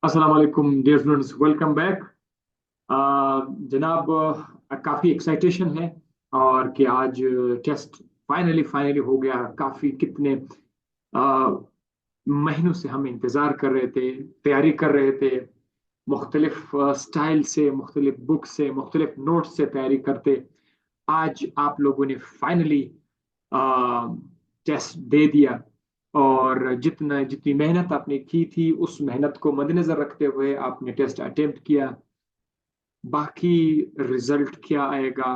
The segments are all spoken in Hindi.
अस्सलाम वालेकुम डियर स्टूडेंट्स, वेलकम बैक। जनाब, काफ़ी एक्साइटेशन है और कि आज टेस्ट फाइनली फाइनली हो गया। काफ़ी कितने अ, महीनों से हम इंतज़ार कर रहे थे, तैयारी कर रहे थे। मुख्तलिफ स्टाइल से, मुख्तलिफ बुक से, मुख्तलिफ नोट्स से तैयारी करते आज आप लोगों ने फाइनली टेस्ट दे दिया। और जितनी मेहनत आपने की थी उस मेहनत को मद्देनजर रखते हुए आपने टेस्ट अटेम्प्ट किया। बाकी रिजल्ट क्या आएगा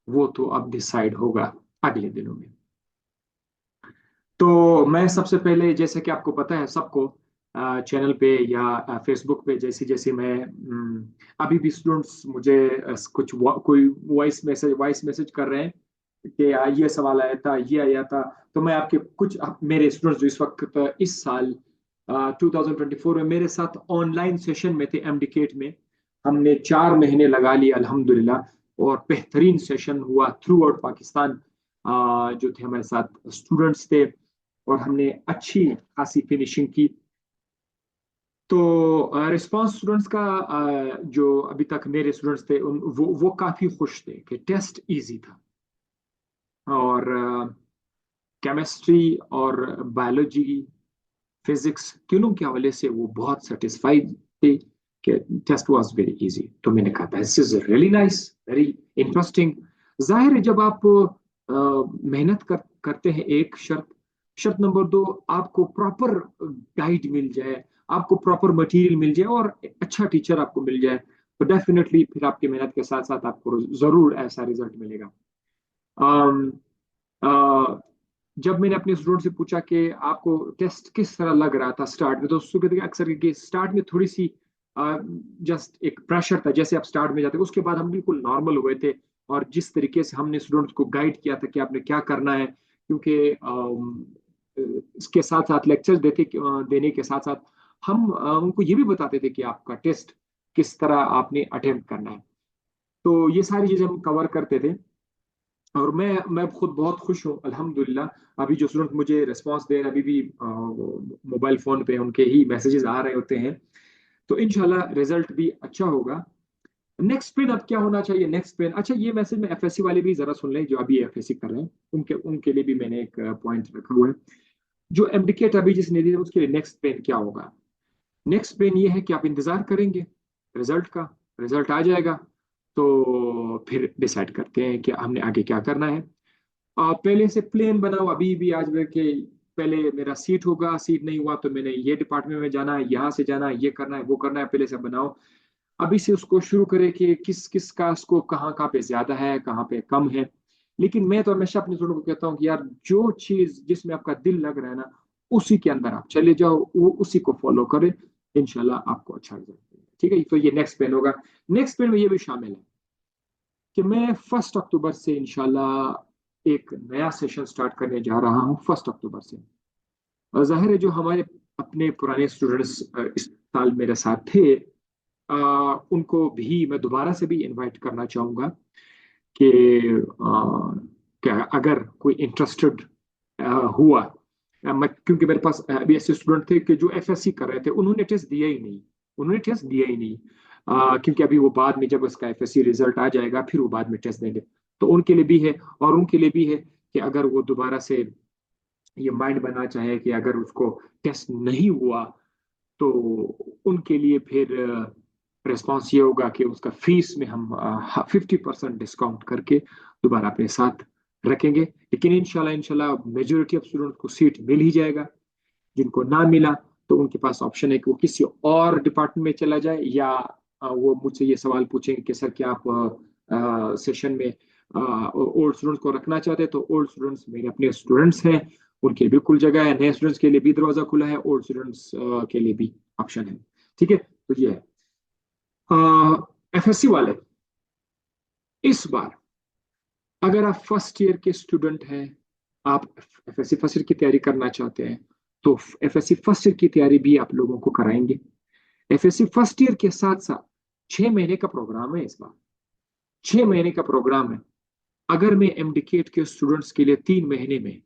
वो तो अब डिसाइड होगा अगले दिनों में। तो मैं सबसे पहले, जैसे कि आपको पता है सबको, चैनल पे या फेसबुक पे जैसे जैसे मैं अभी भी स्टूडेंट्स मुझे कोई वॉइस मैसेज कर रहे हैं कि ये सवाल आया था, ये आया था। तो मैं आपके कुछ मेरे स्टूडेंट्स जो इस वक्त इस साल 2024 में मेरे साथ ऑनलाइन सेशन में थे एमडीकेट में, हमने 4 महीने लगा लिए अल्हम्दुलिल्लाह। और बेहतरीन सेशन हुआ थ्रू आउट पाकिस्तान। जो थे हमारे साथ स्टूडेंट्स थे और हमने अच्छी खासी फिनिशिंग की। तो रिस्पांस स्टूडेंट्स का, जो अभी तक मेरे स्टूडेंट्स थे वो काफी खुश थे कि टेस्ट इजी था। और केमिस्ट्री और बायोलॉजी, फिजिक्स, तीनों के हवाले से वो बहुत सेटिस्फाइड थे कि टेस्ट वाज वेरी इजी। तो मैंने कहा this is really nice, very interesting. जाहिर है जब आप मेहनत करते हैं, एक शर्त, शर्त नंबर दो, आपको प्रॉपर गाइड मिल जाए, आपको प्रॉपर मटेरियल मिल जाए और अच्छा टीचर आपको मिल जाए, तो डेफिनेटली फिर आपकी मेहनत के साथ साथ आपको जरूर ऐसा रिजल्ट मिलेगा। अम, अ, जब मैंने अपने स्टूडेंट से पूछा कि आपको टेस्ट किस तरह लग रहा था स्टार्ट में, तो उसको कहते हैं अक्सर कि स्टार्ट में थोड़ी सी जस्ट एक प्रेशर था। जैसे आप स्टार्ट में जाते, उसके बाद हम बिल्कुल नॉर्मल हुए थे। और जिस तरीके से हमने स्टूडेंट्स को गाइड किया था कि आपने क्या करना है, क्योंकि इसके साथ साथ लेक्चर्स देने के साथ साथ हम उनको ये भी बताते थे कि आपका टेस्ट किस तरह आपने अटेम्प्ट करना है। तो ये सारी चीजें हम कवर करते थे। और मैं खुद बहुत खुश हूँ अल्हम्दुलिल्लाह। अभी जो स्टूडेंट मुझे रिस्पांस दे रहे हैं, अभी भी मोबाइल फोन पे उनके ही मैसेजेस आ रहे होते हैं। तो इंशाल्लाह रिजल्ट भी अच्छा होगा। नेक्स्ट पेन अब क्या होना चाहिए, नेक्स्ट पेन, अच्छा ये मैसेज में एफएससी वाले भी जरा सुन लें जो अभी एफएससी कर रहे हैं, उनके उनके लिए भी मैंने एक पॉइंट रखा हुआ है। जो एमडीकेट अभी जिसने दिया उसके लिए नेक्स्ट पेन क्या होगा। नेक्स्ट पेन ये है कि आप इंतजार करेंगे रिजल्ट का। रिजल्ट आ जाएगा तो फिर डिसाइड करते हैं कि हमने आगे क्या करना है। पहले से प्लान बनाओ अभी भी आज में कि पहले मेरा सीट होगा, सीट नहीं हुआ तो मैंने ये डिपार्टमेंट में जाना है, यहाँ से जाना है, ये करना है, वो करना है, पहले से बनाओ। अभी से उसको शुरू करें कि किस किस का स्कोप कहाँ कहाँ पे ज्यादा है, कहाँ पे कम है। लेकिन मैं तो हमेशा अपने स्टूडेंट को कहता हूँ कि यार जो चीज जिसमें आपका दिल लग रहा है ना, उसी के अंदर आप चले जाओ, वो उसी को फॉलो करें। इंशाल्लाह आपको अच्छा रिजल्ट मिलेगा। ठीक है, तो ये नेक्स्ट पेन होगा। नेक्स्ट पेन में ये भी शामिल है कि मैं 1 अक्टूबर से इंशाल्लाह एक नया सेशन स्टार्ट करने जा रहा हूँ, 1 अक्टूबर से। और जाहिर है जो हमारे अपने पुराने स्टूडेंट्स इस साल मेरे साथ थे, उनको भी मैं दोबारा से भी इनवाइट करना चाहूँगा कि क्या अगर कोई इंटरेस्टेड हुआ। क्योंकि मेरे पास अभी ऐसे स्टूडेंट थे कि जो एफएससी कर रहे थे, उन्होंने टेस्ट दिया ही नहीं, उन्होंने टेस्ट दिया ही नहीं। क्योंकि अभी वो बाद में जब उसका एफएससी रिजल्ट आ जाएगा फिर वो बाद में टेस्ट देंगे। तो उनके लिए भी है, और उनके लिए भी है कि अगर वो दोबारा से ये माइंड बना चाहे कि अगर उसको टेस्ट नहीं हुआ तो उनके लिए फिर रिस्पॉन्स ये होगा कि उसका फीस में हम 50% डिस्काउंट करके दोबारा अपने साथ रखेंगे। लेकिन इंशाल्लाह इंशाल्लाह मेजोरिटी ऑफ स्टूडेंट को सीट मिल ही जाएगा। जिनको ना मिला तो उनके पास ऑप्शन है कि वो किसी और डिपार्टमेंट में चला जाए, या वो मुझसे ये सवाल पूछेंगे कि सर क्या आप सेशन में ओल्ड स्टूडेंट्स को रखना चाहते हैं। तो ओल्ड स्टूडेंट्स मेरे अपने स्टूडेंट्स हैं, उनके लिए बिल्कुल जगह है। नए स्टूडेंट्स के लिए भी दरवाजा खुला है, ओल्ड स्टूडेंट्स के लिए भी ऑप्शन है। ठीक है, तो ये है। एफएससी वाले, इस बार अगर आप फर्स्ट ईयर के स्टूडेंट हैं, आप एफएससी फर्स्ट ईयर की तैयारी करना चाहते हैं, तो एफएससी फर्स्ट ईयर की तैयारी भी आप लोगों को कराएंगे। एफएससी फर्स्ट ईयर के साथ साथ 6 महीने का प्रोग्राम है इस बार, 6 महीने का प्रोग्राम है। अगर मैं एमडीकेट के स्टूडेंट्स के लिए 3 महीने में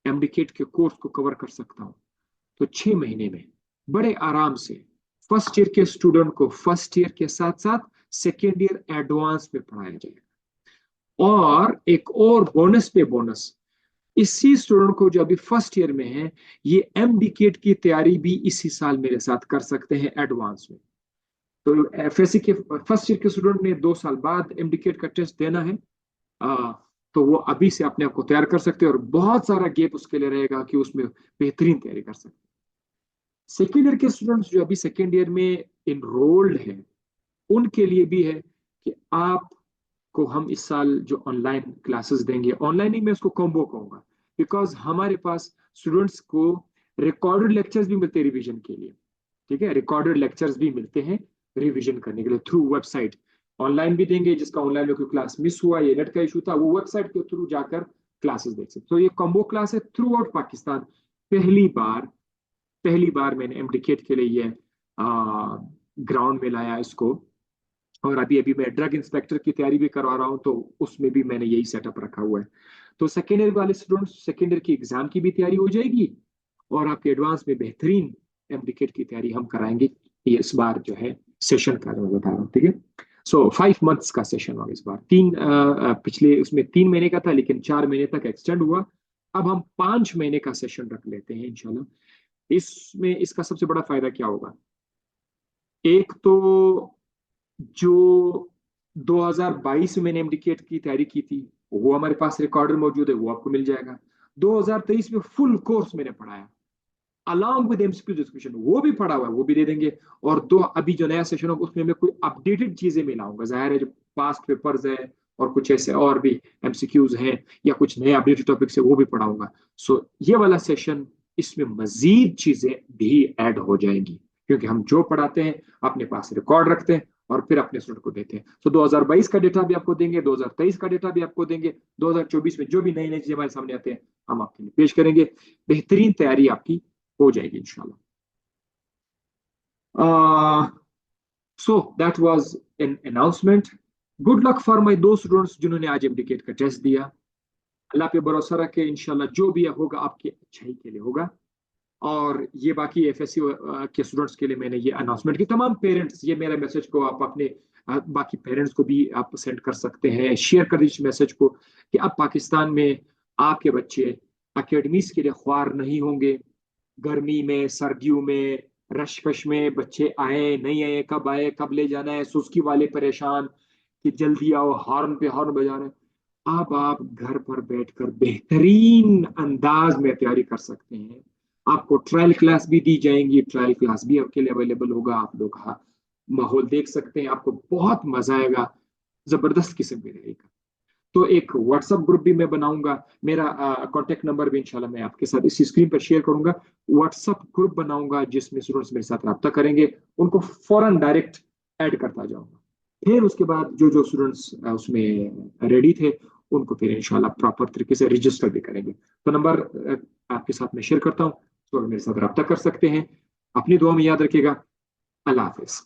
एमडीकेट के कोर्स को कवर कर सकता हूँ, तो 6 महीने में बड़े आराम से फर्स्ट ईयर के स्टूडेंट को फर्स्ट ईयर के साथ साथ सेकेंड ईयर एडवांस में पढ़ाया जाएगा। और एक और बोनस पे बोनस, इसी स्टूडेंट को जो अभी फर्स्ट ईयर में है, ये एमडीकेट की तैयारी भी इसी साल मेरे साथ कर सकते हैं एडवांस में। तो एफएससी के फर्स्ट ईयर के स्टूडेंट ने 2 साल बाद एमडीकेट का टेस्ट देना है, तो वो अभी से अपने आप को तैयार कर सकते हैं और बहुत सारा गैप उसके लिए रहेगा कि उसमें बेहतरीन तैयारी कर सकते हैं। सेकेंड ईयर के स्टूडेंट्स जो अभी सेकेंड ईयर में इनरोल्ड हैं, उनके लिए भी है कि आपको हम इस साल जो ऑनलाइन क्लासेस देंगे, ऑनलाइन ही मैं उसको कॉम्बो कहूंगा, बिकॉज हमारे पास स्टूडेंट्स को रिकॉर्डेड लेक्चर्स भी मिलते हैं रिवीजन के लिए। ठीक है, रिकॉर्डेड लेक्चर्स भी मिलते हैं रिवीजन करने के लिए थ्रू वेबसाइट। ऑनलाइन भी देंगे, जिसका ऑनलाइन में कोई क्लास मिस हुआ, ये नेट का इशू था, वो वेबसाइट के थ्रू जाकर क्लासेस देख सकते। तो ये कॉम्बो क्लास है थ्रू आउट पाकिस्तान। पहली बार मैंने एमडीकेट के लिए ये ग्राउंड में लाया इसको। और अभी अभी मैं ड्रग इंस्पेक्टर की तैयारी भी करवा रहा हूँ, तो उसमें भी मैंने यही सेटअप रखा हुआ है। तो सेकेंड ईयर वाले स्टूडेंट्स, सेकेंड ईयर की एग्जाम की भी तैयारी हो जाएगी और आपके एडवांस में बेहतरीन एमडीकेट की तैयारी हम कराएंगे। ये इस बार जो है सेशन का मैं बता रहा हूँ। ठीक है, सो 5 मंथ्स का सेशन होगा इस बार। पिछले उसमें 3 महीने का था, लेकिन 4 महीने तक एक्सटेंड हुआ। अब हम 5 महीने का सेशन रख लेते हैं इंशाल्लाह। इसमें इसका सबसे बड़ा फायदा क्या होगा? एक तो जो 2022 में मैंने एमडीकेट की तैयारी की थी, वो हमारे पास रिकॉर्डर मौजूद है, वो आपको मिल जाएगा। 2023 में फुल कोर्स मैंने पढ़ाया अलॉन्ग विद एमसीक्यू डिस्कशन, वो भी पढ़ा हुआ है, वो भी दे देंगे। और दो अभी जो नया सेशन होगा उसमें मैं कोई अपडेटेड चीजें मिलाऊंगा। जाहिर है जो पास्ट पेपर्स है और कुछ ऐसे और भी एमसीक्यूज हैं या कुछ नए अपडेटेड टॉपिक्स है, वो भी पढ़ाऊंगा। सो ये वाला सेशन, इसमें मजीद चीजें भी ऐड हो जाएंगी, क्योंकि हम जो पढ़ाते हैं अपने पास रिकॉर्ड रखते हैं और फिर अपने स्टूडेंट को देते हैं। तो 2022 का डेटा भी आपको देंगे, 2023 का डेटा भी आपको देंगे, 2024 में जो भी नई नई चीजें हमारे सामने आते हैं हम आपके लिए पेश करेंगे। बेहतरीन तैयारी आपकी हो जाएगी इंशाल्लाह। So that was an announcement. Good luck for my दो स्टूडेंट्स जिन्होंने आज एमडीकेट का टेस्ट दिया। अल्लाह पे भरोसा रखे, इंशाल्लाह जो भी होगा आपकी अच्छाई के लिए होगा। और ये बाकी एफएससी के स्टूडेंट्स के लिए मैंने ये अनाउंसमेंट की। तमाम पेरेंट्स, ये मेरे मैसेज को आप अपने बाकी पेरेंट्स को भी आप सेंड कर सकते हैं, शेयर कर दीजिए मैसेज को कि अब पाकिस्तान में आपके बच्चे अकेडमीज के लिए ख्वार नहीं होंगे। गर्मी में, सर्दियों में, रश कश में बच्चे आए नहीं आए, कब आए, कब ले जाना है, सुस्की वाले परेशान कि जल्दी आओ, हॉर्न पे हॉर्न बजा रहे हैं। अब आप घर पर बैठकर बेहतरीन अंदाज में तैयारी कर सकते हैं। आपको ट्रायल क्लास भी दी जाएंगी, ट्रायल क्लास भी आपके लिए अवेलेबल होगा। आप लोग माहौल देख सकते हैं, आपको बहुत मजा आएगा, जबरदस्त किस्म की रहेगा। तो एक व्हाट्सएप ग्रुप भी मैं बनाऊंगा, मेरा कांटेक्ट नंबर भी इंशाल्लाह मैं आपके साथ इसी स्क्रीन पर शेयर करूंगा। व्हाट्सएप ग्रुप बनाऊंगा जिसमें स्टूडेंट्स मेरे साथ रब्ता करेंगे, उनको फौरन डायरेक्ट ऐड करता जाऊंगा। फिर उसके बाद जो जो स्टूडेंट्स उसमें रेडी थे, उनको फिर इंशाल्लाह प्रॉपर तरीके से रजिस्टर भी करेंगे। तो नंबर आपके साथ मैं शेयर करता हूँ, तो मेरे साथ रब्ता कर सकते हैं। अपनी दुआ में याद रखिएगा। अल्लाह हाफिज।